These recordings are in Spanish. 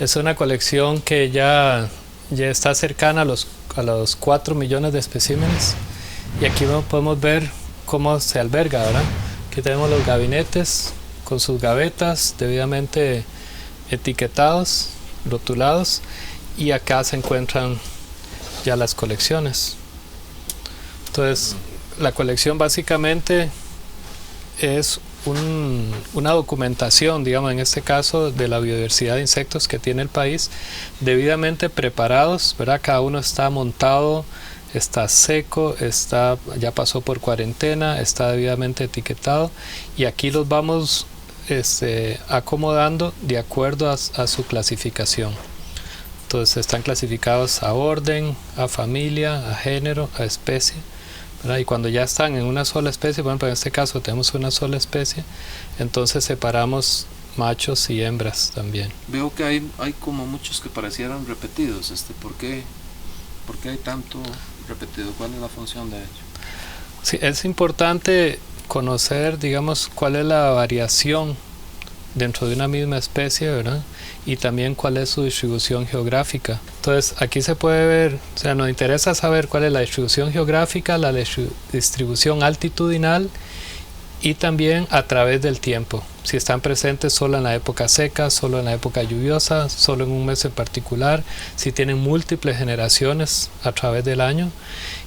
Es una colección que ya está cercana a los 4 millones de especímenes. Y aquí podemos ver cómo se alberga, ¿verdad? Aquí tenemos los gabinetes con sus gavetas debidamente etiquetados, rotulados, y acá se encuentran ya las colecciones. Entonces, la colección básicamente es una documentación, digamos, en este caso, de la biodiversidad de insectos que tiene el país, debidamente preparados, ¿verdad? Cada uno está montado, está seco, ya pasó por cuarentena, está debidamente etiquetado, y aquí los vamos acomodando de acuerdo a su clasificación. Entonces están clasificados a orden, a familia, a género, a especie, ¿verdad? Y cuando ya están en una sola especie, por ejemplo en este caso tenemos una sola especie, entonces separamos machos y hembras también. Veo que hay como muchos que parecieran repetidos. ¿Por qué hay tanto repetido? ¿Cuál es la función de ello? Sí, es importante conocer, digamos, cuál es la variación dentro de una misma especie, ¿verdad? Y también cuál es su distribución geográfica. Entonces aquí se puede ver, o sea, nos interesa saber cuál es la distribución geográfica, la distribución altitudinal y también a través del tiempo. Si están presentes solo en la época seca, solo en la época lluviosa, solo en un mes en particular, si tienen múltiples generaciones a través del año,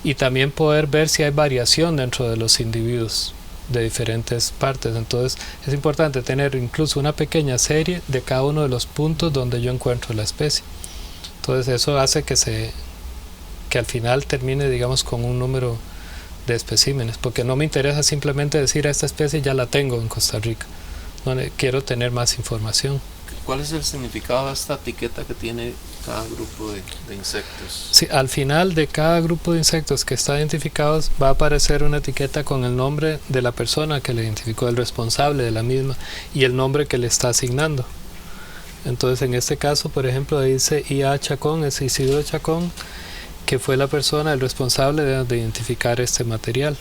y también poder ver si hay variación dentro de los individuos de diferentes partes. Entonces es importante tener incluso una pequeña serie de cada uno de los puntos donde yo encuentro la especie. Entonces eso hace que al final termine, digamos, con un número de especímenes, porque no me interesa simplemente decir esta especie ya la tengo en Costa Rica, no, quiero tener más información. ¿Cuál es el significado de esta etiqueta que tiene cada grupo de insectos? Sí, al final de cada grupo de insectos que está identificado va a aparecer una etiqueta con el nombre de la persona que le identificó, el responsable de la misma, y el nombre que le está asignando. Entonces en este caso, por ejemplo, dice I.A. Chacón, es Isidro Chacón, que fue la persona, el responsable de identificar este material.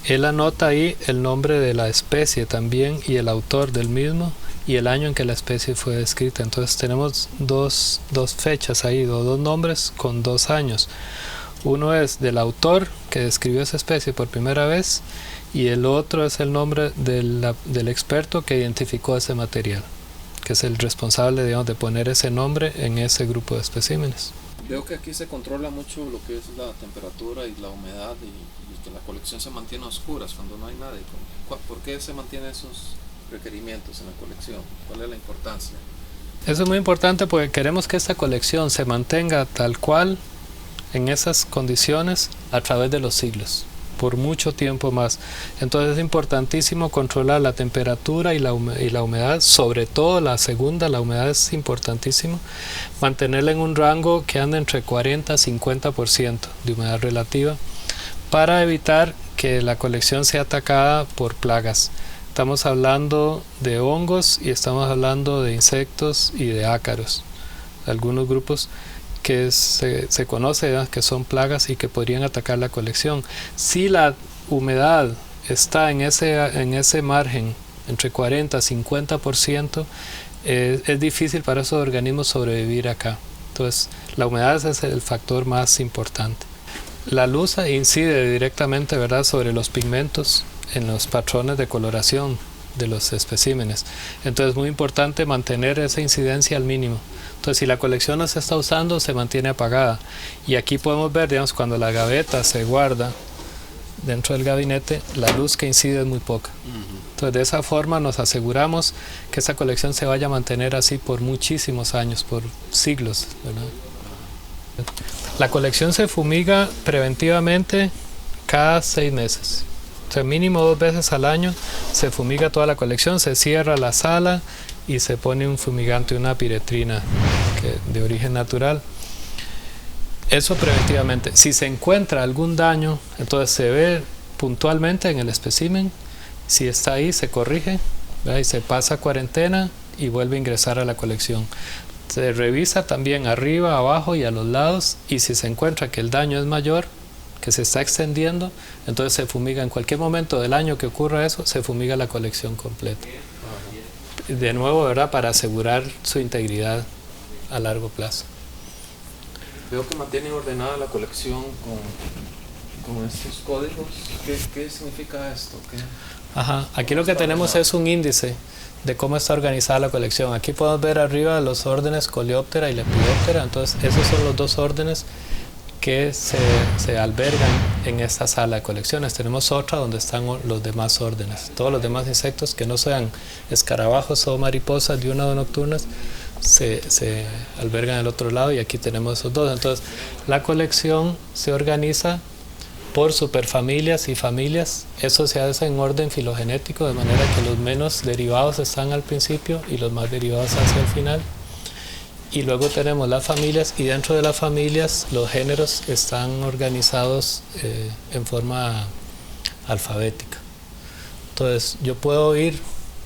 Él anota ahí el nombre de la especie también y el autor del mismo y el año en que la especie fue descrita. Entonces tenemos dos fechas ahí, dos nombres con 2 años. Uno es del autor que describió esa especie por primera vez y el otro es el nombre del experto que identificó ese material, que es el responsable, digamos, de poner ese nombre en ese grupo de especímenes. Veo que aquí se controla mucho lo que es la temperatura y la humedad y que la colección se mantiene a oscuras cuando no hay nadie. ¿Por qué se mantienen esos requerimientos en la colección? ¿Cuál es la importancia? Eso es muy importante porque queremos que esta colección se mantenga tal cual en esas condiciones a través de los siglos, por mucho tiempo más. Entonces es importantísimo controlar la temperatura y la humedad, sobre todo la segunda, la humedad es importantísimo, mantenerla en un rango que anda entre 40 y 50% de humedad relativa para evitar que la colección sea atacada por plagas. Estamos hablando de hongos y estamos hablando de insectos y de ácaros, algunos grupos que se conoce, ¿verdad?, que son plagas y que podrían atacar la colección. Si la humedad está en ese margen entre 40 y 50%, es difícil para esos organismos sobrevivir acá. Entonces la humedad es el factor más importante. La luz incide directamente, ¿verdad?, sobre los pigmentos en los patrones de coloración de los especímenes. Entonces es muy importante mantener esa incidencia al mínimo. Entonces si la colección no se está usando, se mantiene apagada. Y aquí podemos ver, digamos, cuando la gaveta se guarda dentro del gabinete, la luz que incide es muy poca. Entonces de esa forma nos aseguramos que esa colección se vaya a mantener así por muchísimos años, por siglos, ¿verdad? La colección se fumiga preventivamente cada 6 meses. O sea, mínimo 2 veces al año se fumiga toda la colección, se cierra la sala y se pone un fumigante, una piretrina de origen natural. Eso preventivamente. Si se encuentra algún daño, entonces se ve puntualmente en el espécimen. Si está ahí, se corrige, ¿verdad?, y se pasa a cuarentena y vuelve a ingresar a la colección. Se revisa también arriba, abajo y a los lados, y si se encuentra que el daño es mayor, que se está extendiendo, entonces se fumiga. En cualquier momento del año que ocurra eso, se fumiga la colección completa. de nuevo, ¿verdad?, para asegurar su integridad a largo plazo. Veo que mantienen ordenada la colección con estos códigos. ¿Qué significa esto? Ajá. Aquí lo que tenemos es un índice de cómo está organizada la colección. Aquí podemos ver arriba los órdenes Coleoptera y Lepidoptera. Entonces esos son los dos órdenes que se albergan en esta sala de colecciones. Tenemos otra donde están los demás órdenes. Todos los demás insectos que no sean escarabajos o mariposas diurnas o nocturnas se albergan al otro lado, y aquí tenemos esos dos. Entonces la colección se organiza por superfamilias y familias. Eso se hace en orden filogenético, de manera que los menos derivados están al principio y los más derivados hacia el final. Y luego tenemos las familias, y dentro de las familias los géneros están organizados en forma alfabética. Entonces yo puedo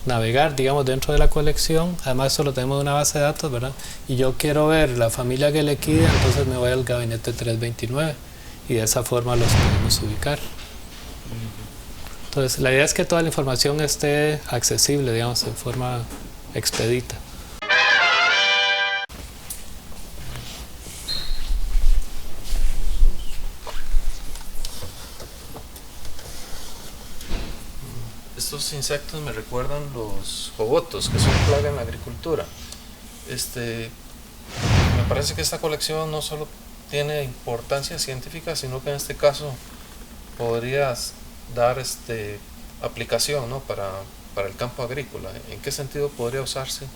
navegar, digamos, dentro de la colección. Además esto lo tenemos en una base de datos, ¿verdad? Y yo quiero ver la familia Guelechidae, entonces me voy al gabinete 329 y de esa forma los podemos ubicar. Entonces la idea es que toda la información esté accesible, digamos, en forma expedita. Estos insectos me recuerdan los jogotos, que son plaga en la agricultura. Me parece que esta colección no solo tiene importancia científica, sino que en este caso podrías dar aplicación, ¿no?, para el campo agrícola. ¿En qué sentido podría usarse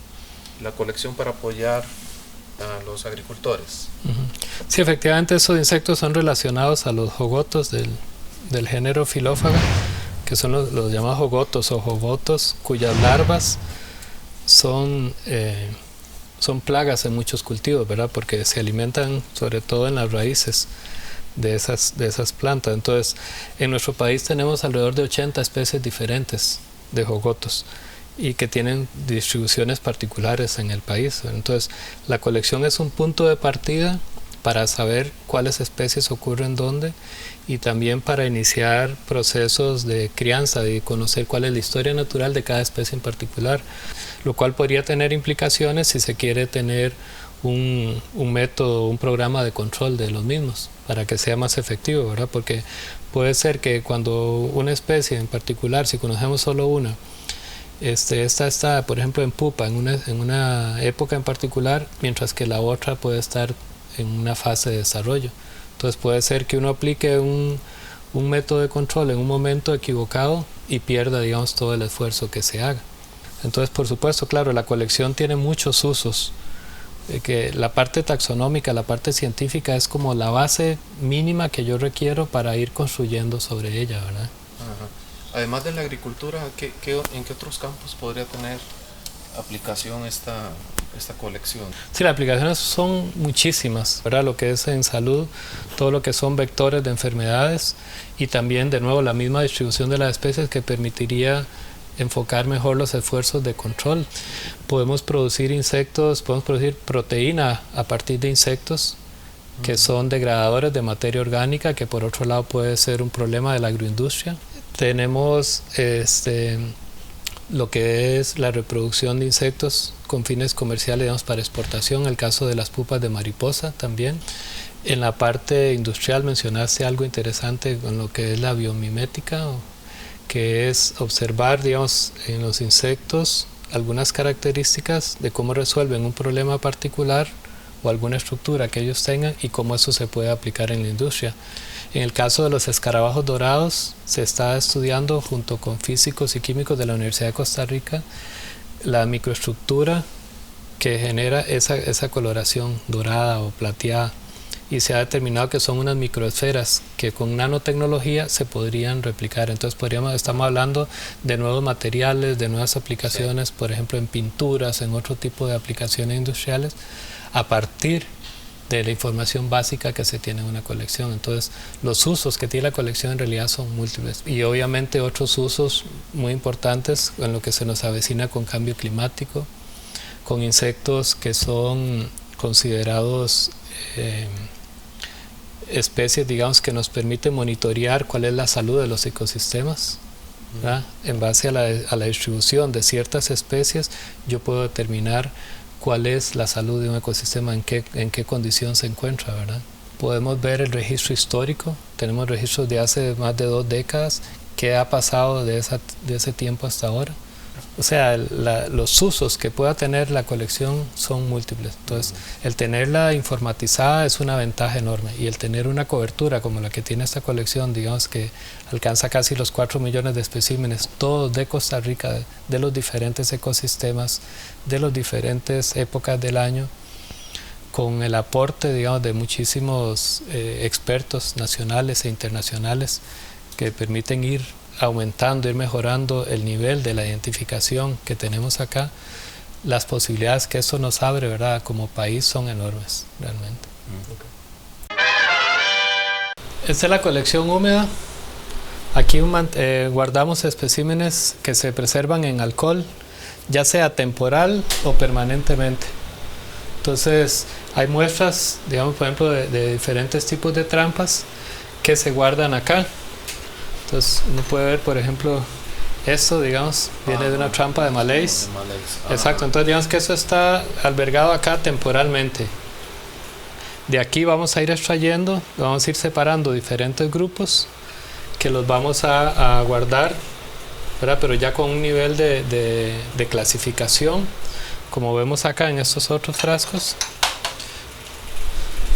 la colección para apoyar a los agricultores? Sí, efectivamente esos insectos son relacionados a los jogotos del género Philophaga, que son los llamados jogotos o jogotos, cuyas larvas son plagas en muchos cultivos, ¿verdad?, porque se alimentan sobre todo en las raíces de esas plantas. Entonces en nuestro país tenemos alrededor de 80 especies diferentes de jogotos, y que tienen distribuciones particulares en el país. Entonces la colección es un punto de partida para saber cuáles especies ocurren dónde, y también para iniciar procesos de crianza y conocer cuál es la historia natural de cada especie en particular, lo cual podría tener implicaciones si se quiere tener un método, un programa de control de los mismos para que sea más efectivo, ¿verdad? Porque puede ser que cuando una especie en particular, si conocemos solo una, esta está, por ejemplo, en pupa en una época en particular, mientras que la otra puede estar en una fase de desarrollo. Entonces puede ser que uno aplique un método de control en un momento equivocado y pierda, digamos, todo el esfuerzo que se haga. Entonces, por supuesto, claro, la colección tiene muchos usos, que la parte taxonómica, la parte científica es como la base mínima que yo requiero para ir construyendo sobre ella, ¿verdad? Ajá. Además de la agricultura, ¿en qué otros campos podría tener aplicación esta colección? Sí, las aplicaciones son muchísimas, ¿verdad? Lo que es en salud, todo lo que son vectores de enfermedades, y también, de nuevo, la misma distribución de las especies que permitiría enfocar mejor los esfuerzos de control. Podemos producir insectos, podemos producir proteína a partir de insectos que son degradadores de materia orgánica, que por otro lado puede ser un problema de la agroindustria. Tenemos lo que es la reproducción de insectos con fines comerciales, digamos, para exportación, el caso de las pupas de mariposa también. En la parte industrial mencionaste algo interesante con lo que es la biomimética, que es observar, digamos, en los insectos algunas características de cómo resuelven un problema particular o alguna estructura que ellos tengan, y cómo eso se puede aplicar en la industria. En el caso de los escarabajos dorados, se está estudiando junto con físicos y químicos de la Universidad de Costa Rica la microestructura que genera esa coloración dorada o plateada, y se ha determinado que son unas microesferas que con nanotecnología se podrían replicar. Entonces estamos hablando de nuevos materiales, de nuevas aplicaciones, por ejemplo en pinturas, en otro tipo de aplicaciones industriales, a partir de la información básica que se tiene en una colección. Entonces los usos que tiene la colección en realidad son múltiples, y obviamente otros usos muy importantes en lo que se nos avecina con cambio climático, con insectos que son considerados especies, digamos, que nos permiten monitorear cuál es la salud de los ecosistemas, ¿verdad? En base a la distribución de ciertas especies, yo puedo determinar cuál es la salud de un ecosistema, en qué condición se encuentra, ¿verdad? Podemos ver el registro histórico, tenemos registros de hace más de 2 décadas, qué ha pasado de ese tiempo hasta ahora. O sea, los usos que pueda tener la colección son múltiples. Entonces, el tenerla informatizada es una ventaja enorme, y el tener una cobertura como la que tiene esta colección, digamos que alcanza casi los 4 millones de especímenes, todos de Costa Rica, de los diferentes ecosistemas, de las diferentes épocas del año, con el aporte, digamos, de muchísimos expertos nacionales e internacionales que permiten ir aumentando, ir mejorando el nivel de la identificación que tenemos acá. Las posibilidades que esto nos abre, ¿verdad?, como país son enormes, realmente. Esta es la colección húmeda. Aquí guardamos especímenes que se preservan en alcohol, ya sea temporal o permanentemente. Entonces, hay muestras, digamos, por ejemplo, de diferentes tipos de trampas que se guardan acá. Entonces uno puede ver, por ejemplo, esto, digamos, viene de una trampa de Malays. Exacto, entonces digamos que eso está albergado acá temporalmente. De aquí vamos a ir extrayendo, vamos a ir separando diferentes grupos que los vamos a guardar, ¿verdad? Pero ya con un nivel de clasificación, como vemos acá en estos otros frascos.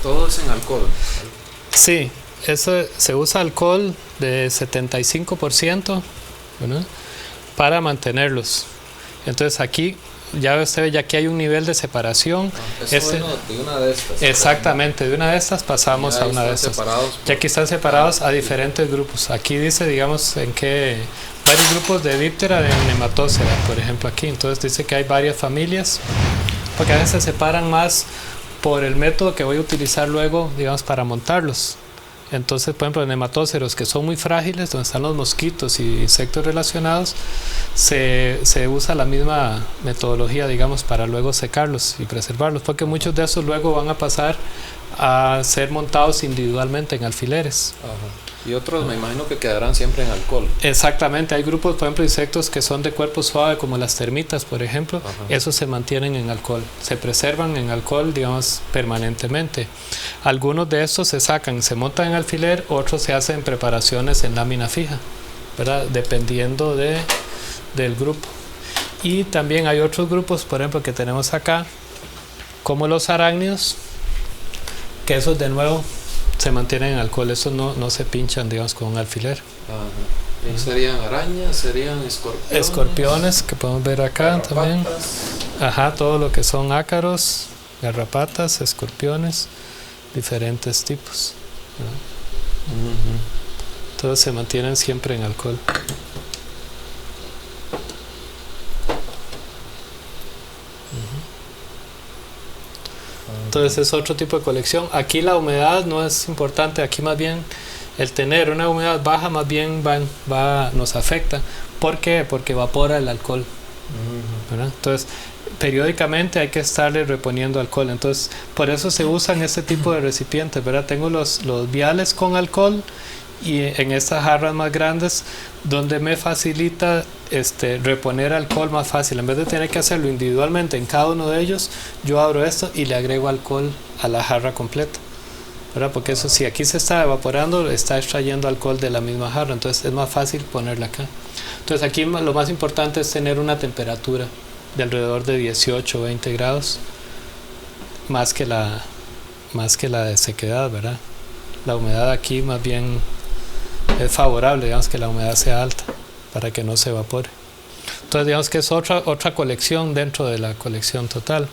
Todo es en alcohol. Sí. Eso, se usa alcohol de 75%, ¿verdad?, para mantenerlos. Entonces aquí ya usted ve, ya aquí hay un nivel de separación. Eso de una de estas. Exactamente, de una de estas pasamos a una de estas. Ya aquí están separados a diferentes grupos. Aquí dice, digamos, en qué varios grupos de Diptera, de Nematócera, por ejemplo, aquí. Entonces dice que hay varias familias, porque a veces se separan más por el método que voy a utilizar luego, digamos, para montarlos. Entonces, por ejemplo, en nematóceros que son muy frágiles, donde están los mosquitos y insectos relacionados, se usa la misma metodología, digamos, para luego secarlos y preservarlos, porque muchos de esos luego van a pasar a ser montados individualmente en alfileres. Ajá. Y otros me imagino que quedarán siempre en alcohol. Exactamente, hay grupos, por ejemplo, insectos que son de cuerpo suave, como las termitas, por ejemplo. Ajá. Esos se mantienen en alcohol, se preservan en alcohol, digamos, permanentemente. Algunos de estos se sacan, se montan en alfiler, otros se hacen preparaciones en lámina fija, ¿verdad?, dependiendo del grupo. Y también hay otros grupos, por ejemplo, que tenemos acá, como los arácnidos, que esos de nuevo se mantienen en alcohol, esos no se pinchan, digamos, con un alfiler. Ajá. ¿Serían arañas? ¿Serían escorpiones? Escorpiones, que podemos ver acá. Garrapatas. También. Ajá, todo lo que son ácaros, garrapatas, escorpiones, diferentes tipos. Todos se mantienen siempre en alcohol. Entonces es otro tipo de colección. Aquí la humedad no es importante, aquí más bien el tener una humedad baja más bien nos afecta. ¿Por qué? Porque evapora el alcohol, ¿verdad? Entonces periódicamente hay que estarle reponiendo alcohol. Entonces por eso se usan este tipo de recipientes, ¿verdad? Tengo los viales con alcohol, y en estas jarras más grandes, donde me facilita reponer alcohol más fácil. En vez de tener que hacerlo individualmente en cada uno de ellos, yo abro esto y le agrego alcohol a la jarra completa, ¿verdad? Porque eso, si aquí se está evaporando, está extrayendo alcohol de la misma jarra, entonces es más fácil ponerla acá. Entonces aquí lo más importante es tener una temperatura de alrededor de 18 o 20 grados, más que la de sequedad, ¿verdad? La humedad aquí más bien es favorable, digamos, que la humedad sea alta para que no se evapore. Entonces digamos que es otra colección dentro de la colección total.